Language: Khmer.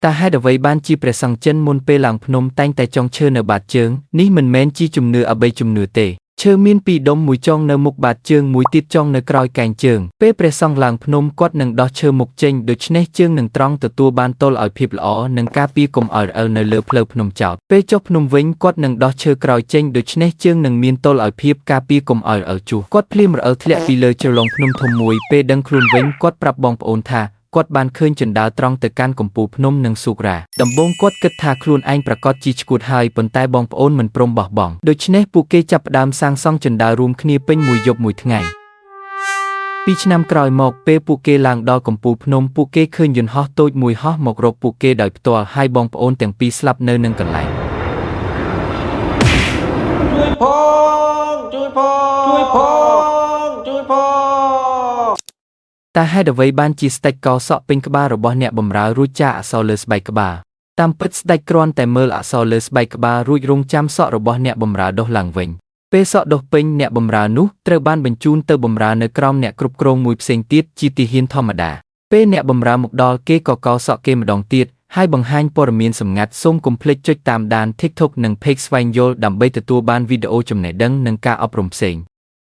តែហេតុអ្វីបានជាព្រះសង្ឃចិនមុនពេលឡើងភ្នំតែងតែចងឈើនៅបាតជើងនេះមិនមែនជាជំនឿអបិយជំនឿទេឈើមានពីរដុំមួយចងនៅមុខបាតជើងមួយទៀតចងនៅក្រោយកែងជើងពេលព្រះសង្ឃឡើងភ្នំគាត់នឹងដោះឈើមុខចេញដូច្នេះជើងនឹងត្រង់ទទួលបានទល់ឲ្យភាពល្អនិងការពារកុំឲ្យរអិលនៅលើផ្លូវភ្នំចោតពេលចុះភ្នំវិញគាត់នឹងដោះឈើក្រោយចេញដូច្នេះជើងនឹងមានទល់ឲ្យភាពការពារកុំឲ្យរអិលជួសគាត់ភ្លាមរអិលធ្លាក់ពីលើជ្រលងភ្នំធំមួយពេលដឹងខ្លួនវិញគាត់ប្រាប់បងប្អូនថាគាត់បានឃើញជណ្ដើរត្រង់ទៅកាន់កំពូលភ្នំនិងស៊ូករ៉ាដំបូងគាត់គិតថាខ្លួនឯងប្រកាសជាឈួតហើយប៉ុន្តែបងប្អូនមិនព្រមបោះបង់ដូច្នេះពួកគេចាប់ផ្ដើមសាងសង់ជណ្ដើររួមគ្នាពេញមួយយប់មួយថ្ងៃ2 ឆ្នាំក្រោយមកពេលពួកគេឡើងដល់កំពូលភ្នំពួកគេឃើញយន្តហោះតូចមួយហោះមករកពួកគេដោយផ្ទាល់ហើយបងប្អូនទាំងពីរស្លាប់នៅនឹងកន្លែងជួយផងតែហេតុអ្វីបានជាស្ដេចកសក់ពេញក្បាលរបស់អ្នកបម្រើរួចចាកអក្សរលើស្បែកក្បាលតាមពិតស្ដេចគ្រាន់តែមើលអក្សរលើស្បែកក្បាលរួចរងចាំសក់របស់អ្នកបម្រើដុសឡើងវិញពេលសក់ដុសពេញអ្នកបម្រើនោះត្រូវបានបញ្ជូនទៅបម្រើនៅក្រោមអ្នកគ្រប់គ្រងមួយផ្សេងទៀតជាទាហានធម្មតាពេលអ្នកបម្រើមកដល់គេក៏កោសក់គេម្ដងទៀតហើយបង្ហាញព័ត៌មានសម្ងាត់សូមកុំភ្លេចចុចតាមដាន TikTok និង Page ស្វែងយល់ដើម្បីទទួលបានវីដេអូចំណេះដឹងនិងការអប់រំផ្សេង